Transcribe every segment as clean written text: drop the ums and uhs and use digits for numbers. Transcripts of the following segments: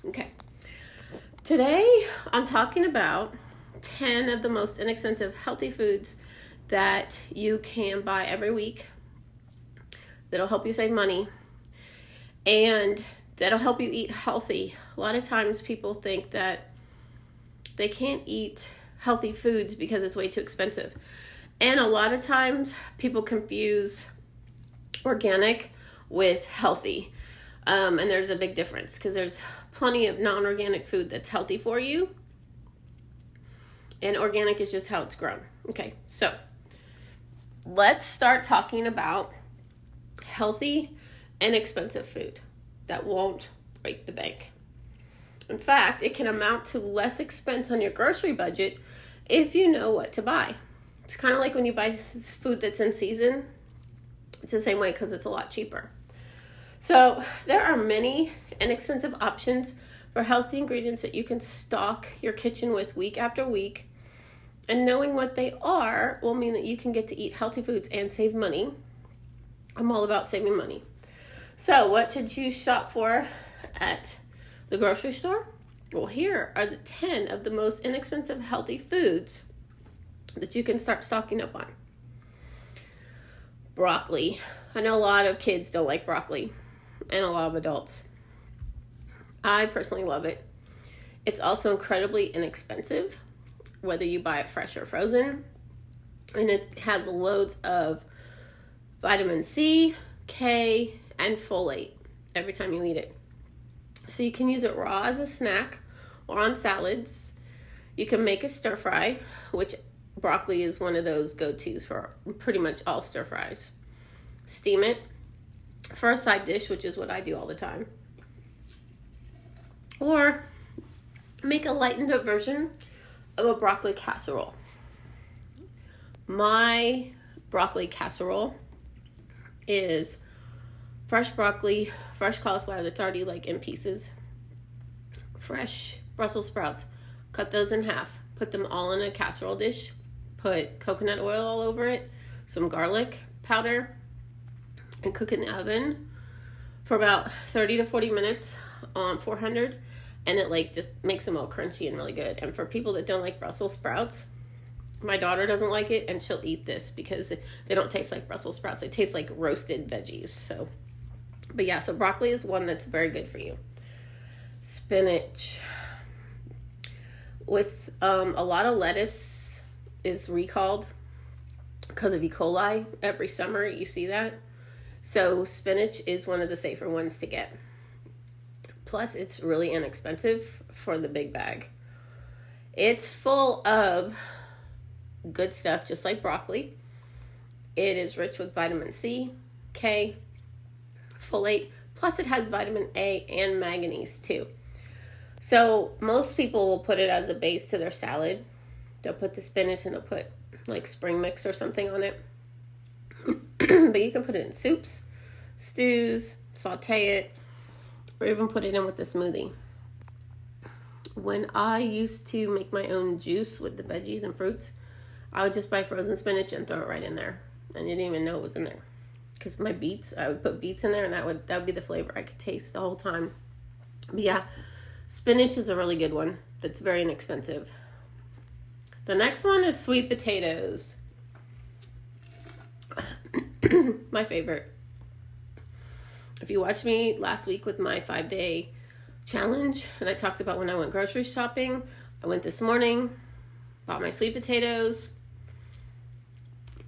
Okay. Today, I'm talking about 10 of the most inexpensive healthy foods that you can buy every week that'll help you save money and that'll help you eat healthy. A lot of times people think that they can't eat healthy foods because it's way too expensive. And a lot of times people confuse organic with healthy. And there's a big difference because there's plenty of non-organic food that's healthy for you. And organic is just how it's grown. Okay, so let's start talking about healthy and expensive food that won't break the bank. In fact, it can amount to less expense on your grocery budget if you know what to buy. It's kind of like when you buy food that's in season. It's the same way because it's a lot cheaper. So there are many inexpensive options for healthy ingredients that you can stock your kitchen with week after week. And knowing what they are will mean that you can get to eat healthy foods and save money. I'm all about saving money. So what should you shop for at the grocery store? Well, here are the 10 of the most inexpensive healthy foods that you can start stocking up on. Broccoli. I know a lot of kids don't like broccoli, and a lot of adults. I personally love it. It's also incredibly inexpensive, whether you buy it fresh or frozen. And it has loads of vitamin C, K, and folate every time you eat it. So you can use it raw as a snack or on salads. You can make a stir fry, which broccoli is one of those go-tos for pretty much all stir fries. Steam it for a side dish, which is what I do all the time. Or make a lightened up version of a broccoli casserole. My broccoli casserole is fresh broccoli, fresh cauliflower that's already like in pieces, fresh Brussels sprouts, cut those in half, put them all in a casserole dish, put coconut oil all over it, some garlic powder, and cook it in the oven for about 30 to 40 minutes on 400, and it like just makes them all crunchy and really good. And for people that don't like Brussels sprouts, my daughter doesn't like it, and she'll eat this because they don't taste like Brussels sprouts. They taste like roasted veggies. So broccoli is one that's very good for you. Spinach. With a lot of lettuce is recalled because of E. coli. Every summer you see that. So spinach is one of the safer ones to get. Plus, it's really inexpensive for the big bag. It's full of good stuff, just like broccoli. It is rich with vitamin C, K, folate, plus it has vitamin A and manganese too. So most people will put it as a base to their salad. They'll put the spinach and they'll put like spring mix or something on it. But you can put it in soups, stews, saute it, or even put it in with a smoothie. When I used to make my own juice with the veggies and fruits, I would just buy frozen spinach and throw it right in there. And you didn't even know it was in there. Because my beets, I would put beets in there, and that would be the flavor I could taste the whole time. But yeah, spinach is a really good one that's very inexpensive. The next one is sweet potatoes. My favorite. If you watched me last week with my 5-day challenge, and I talked about when I went grocery shopping, I went this morning, bought my sweet potatoes,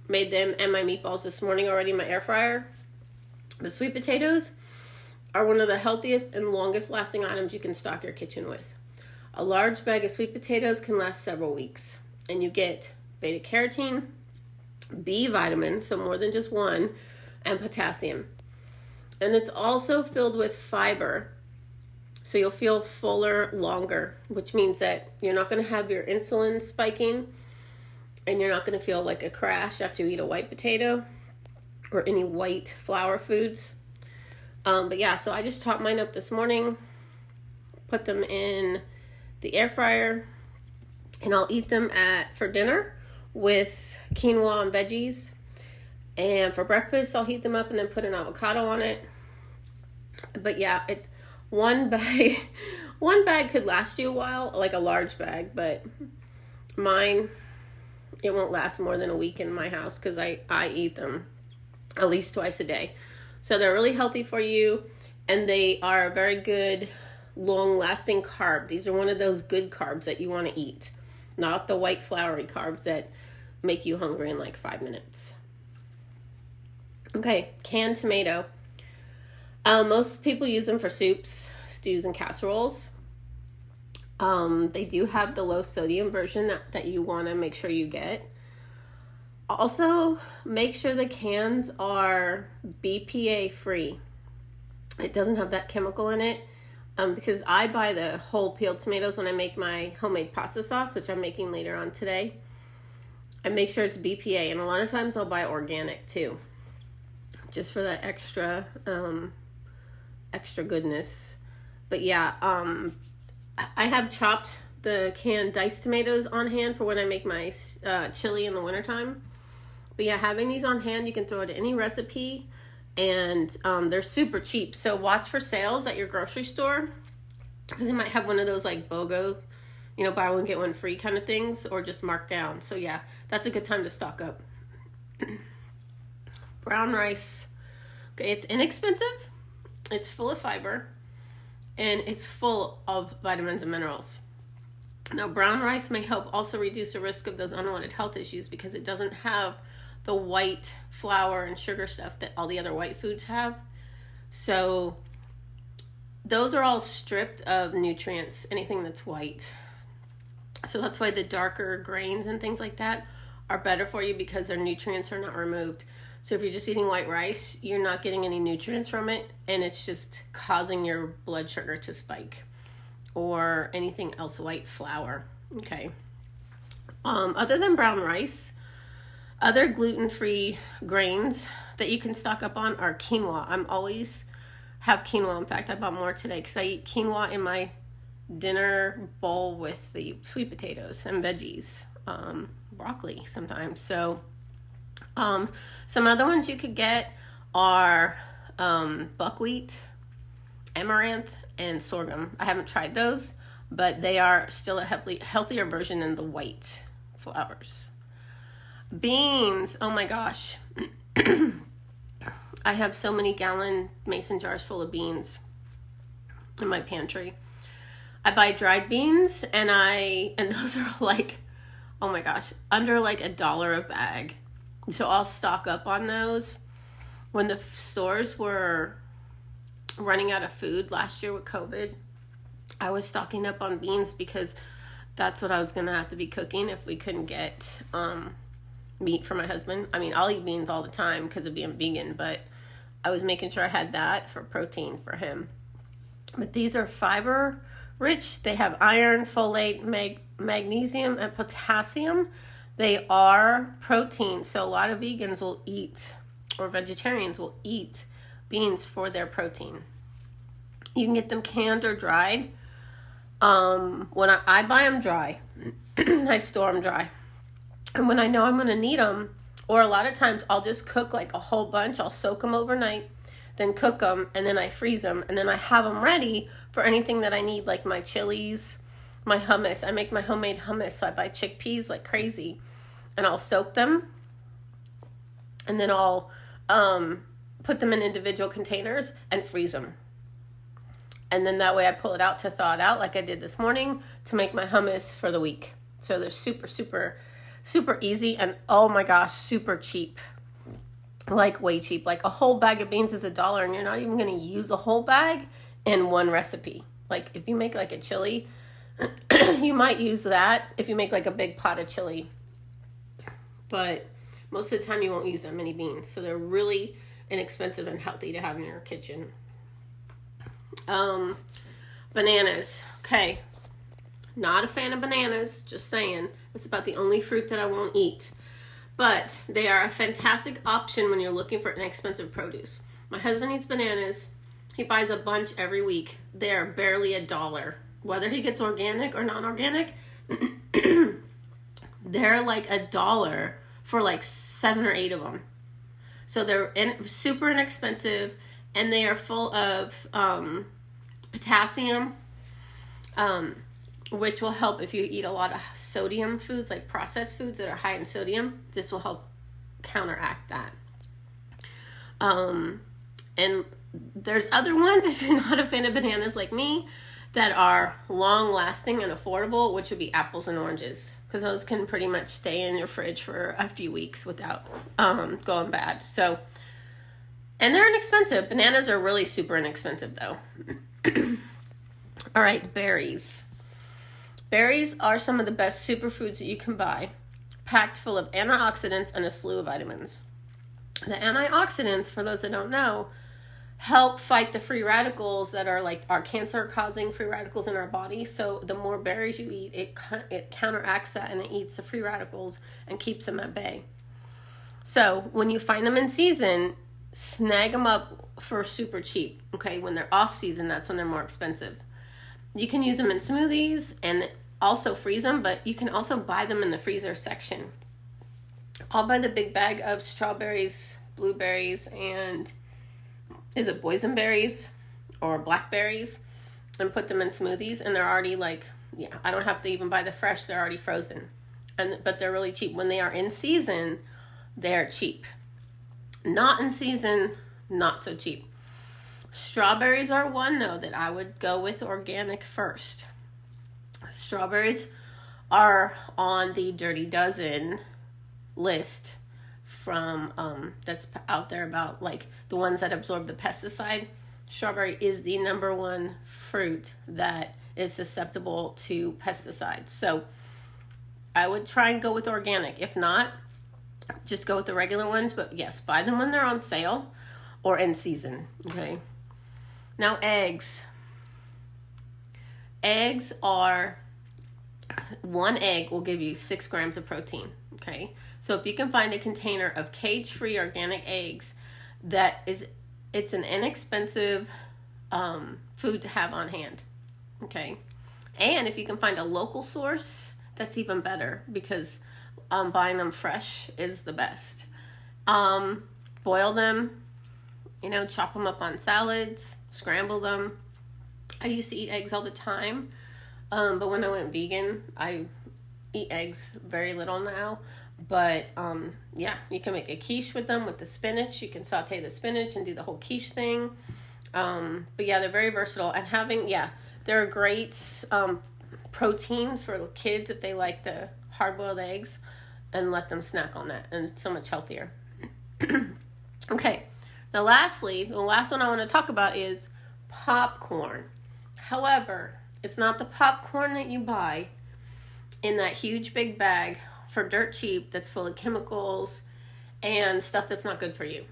made them and my meatballs this morning already in my air fryer. The sweet potatoes are one of the healthiest and longest lasting items you can stock your kitchen with. A large bag of sweet potatoes can last several weeks, and you get beta carotene, B vitamins, so more than just one, and potassium. And it's also filled with fiber, so you'll feel fuller longer, which means that you're not going to have your insulin spiking, and you're not going to feel like a crash after you eat a white potato or any white flour foods. So I just chopped mine up this morning, put them in the air fryer, and I'll eat them for dinner with quinoa and veggies. And for breakfast, I'll heat them up and then put an avocado on it. But yeah, one bag One bag could last you a while, like a large bag, but mine, it won't last more than a week in my house because I eat them at least twice a day. So they're really healthy for you, and they are a very good long-lasting carb. These are one of those good carbs that you want to eat, not the white floury carbs that make you hungry in like 5 minutes. Okay, canned tomato. Most people use them for soups, stews, and casseroles. They do have the low sodium version that you want to make sure you get. Also, make sure the cans are BPA free. It doesn't have that chemical in it. Because I buy the whole peeled tomatoes when I make my homemade pasta sauce, which I'm making later on today. I make sure it's BPA, and a lot of times I'll buy organic too, just for that extra goodness. But yeah, I have chopped the canned diced tomatoes on hand for when I make my chili in the wintertime. But yeah, having these on hand, you can throw it in any recipe. And they're super cheap. So watch for sales at your grocery store, because they might have one of those like BOGO, buy one get one free kind of things, or just marked down. So yeah, that's a good time to stock up. Brown rice. Okay, it's inexpensive, it's full of fiber, and it's full of vitamins and minerals. Now, brown rice may help also reduce the risk of those unwanted health issues because it doesn't have the white flour and sugar stuff that all the other white foods have. So those are all stripped of nutrients, anything that's white. So that's why the darker grains and things like that are better for you, because their nutrients are not removed. So if you're just eating white rice, you're not getting any nutrients from it, and it's just causing your blood sugar to spike, or anything else white flour. Okay. Other than brown rice, other gluten-free grains that you can stock up on are quinoa. I'm always have quinoa. In fact, I bought more today because I eat quinoa in my dinner bowl with the sweet potatoes and veggies, broccoli sometimes. So some other ones you could get are buckwheat, amaranth, and sorghum. I haven't tried those, but they are still a healthier version than the white flours. Beans, oh my gosh. I have so many gallon mason jars full of beans in my pantry. I buy dried beans, and those are like, oh my gosh, under like $1 a bag. So I'll stock up on those. When the stores were running out of food last year with COVID, I was stocking up on beans because that's what I was going to have to be cooking if we couldn't get meat for my husband. I mean, I'll eat beans all the time because of being vegan, but I was making sure I had that for protein for him. But these are fiber rich. They have iron, folate, magnesium, and potassium. They are protein. So a lot of vegans will eat, or vegetarians will eat, beans for their protein. You can get them canned or dried. When I buy them dry, I store them dry. And when I know I'm going to need them, or a lot of times I'll just cook like a whole bunch. I'll soak them overnight, then cook them, and then I freeze them. And then I have them ready for anything that I need, like my chilies, my hummus. I make my homemade hummus, so I buy chickpeas like crazy. And I'll soak them, and then I'll put them in individual containers and freeze them. And then that way I pull it out to thaw it out like I did this morning to make my hummus for the week. So they're super, super, super easy, and oh my gosh, super cheap. Like way cheap. Like a whole bag of beans is $1, and you're not even going to use a whole bag in one recipe. Like if you make like a chili, you might use that if you make like a big pot of chili. But most of the time you won't use that many beans. So they're really inexpensive and healthy to have in your kitchen. Bananas. Okay. Not a fan of bananas, just saying. It's about the only fruit that I won't eat. But they are a fantastic option when you're looking for inexpensive produce. My husband eats bananas. He buys a bunch every week. They are barely $1. Whether he gets organic or non-organic, they're like $1 for like 7 or 8 of them. So they're super inexpensive, and they are full of potassium, which will help if you eat a lot of sodium foods, like processed foods that are high in sodium. This will help counteract that. And there's other ones, if you're not a fan of bananas like me, that are long lasting and affordable, which would be apples and oranges, because those can pretty much stay in your fridge for a few weeks without going bad. So, and they're inexpensive. Bananas are really super inexpensive though. All right, berries. Berries are some of the best superfoods that you can buy, packed full of antioxidants and a slew of vitamins. The antioxidants, for those that don't know, help fight the free radicals that are like our cancer-causing free radicals in our body. So the more berries you eat, it counteracts that, and it eats the free radicals and keeps them at bay. So when you find them in season, snag them up for super cheap. Okay, when they're off season, that's when they're more expensive. You can use them in smoothies and also freeze them, but you can also buy them in the freezer section. I'll buy the big bag of strawberries, blueberries, and is it boysenberries or blackberries, and put them in smoothies, and they're already like, yeah, I don't have to even buy the fresh, they're already frozen. But they're really cheap. When they are in season, they're cheap. Not in season, not so cheap. Strawberries are one, though, that I would go with organic first. Strawberries are on the Dirty Dozen list from that's out there about like the ones that absorb the pesticide. Strawberry is the number one fruit that is susceptible to pesticides. So I would try and go with organic. If not, just go with the regular ones. But yes, buy them when they're on sale or in season. Okay. Now eggs. Eggs are, one egg will give you 6 grams of protein. Okay. So if you can find a container of cage-free organic eggs, it's an inexpensive food to have on hand. Okay. And if you can find a local source, that's even better, because buying them fresh is the best. Boil them, chop them up on salads, scramble them. I used to eat eggs all the time, but when I went vegan, I eat eggs very little now. But yeah, you can make a quiche with them with the spinach. You can saute the spinach and do the whole quiche thing. But yeah, they're very versatile, and they're a great protein for kids if they like the hard-boiled eggs, and let them snack on that, and it's so much healthier. Okay, now lastly, the last one I want to talk about is popcorn. However, it's not the popcorn that you buy in that huge big bag for dirt cheap that's full of chemicals and stuff that's not good for you.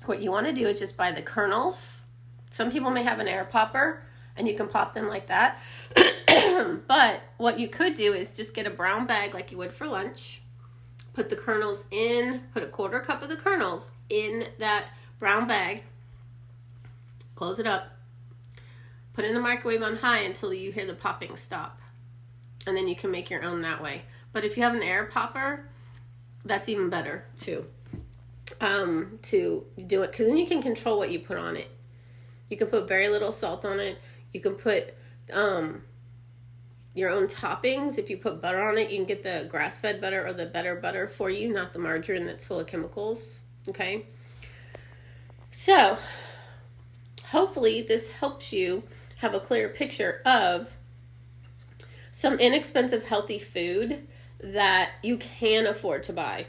What you want to do is just buy the kernels. Some people may have an air popper and you can pop them like that. But what you could do is just get a brown bag like you would for lunch. Put the kernels in, put a 1/4 cup of the kernels in that brown bag. Close it up. Put it in the microwave on high until you hear the popping stop. And then you can make your own that way. But if you have an air popper, that's even better too. To do it, because then you can control what you put on it. You can put very little salt on it. You can put your own toppings. If you put butter on it, you can get the grass-fed butter or the better butter for you, not the margarine that's full of chemicals. Okay. So hopefully this helps you have a clear picture of some inexpensive healthy food that you can afford to buy.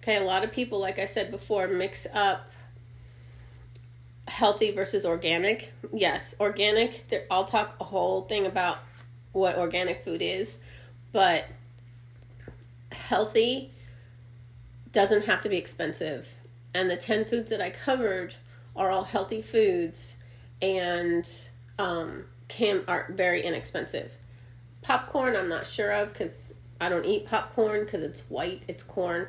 Okay, a lot of people, like I said before, mix up healthy versus organic. Yes, organic, I'll talk a whole thing about what organic food is, but healthy doesn't have to be expensive. And the 10 foods that I covered are all healthy foods and are very inexpensive. Popcorn, I'm not sure of, because I don't eat popcorn because it's white, it's corn.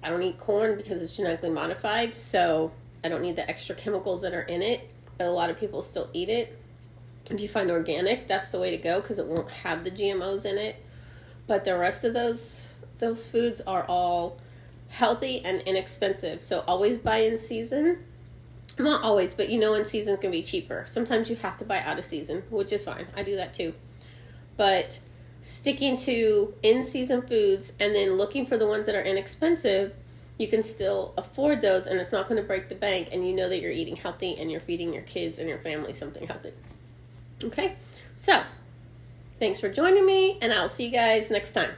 I don't eat corn because it's genetically modified, so I don't need the extra chemicals that are in it, but a lot of people still eat it. If you find organic, that's the way to go, because it won't have the GMOs in it. But the rest of those foods are all healthy and inexpensive. So always buy in season. Not always, but you know in season can be cheaper. Sometimes you have to buy out of season, which is fine. I do that too. But sticking to in-season foods and then looking for the ones that are inexpensive, you can still afford those and it's not going to break the bank, and you know that you're eating healthy and you're feeding your kids and your family something healthy. Okay? So, thanks for joining me, and I'll see you guys next time.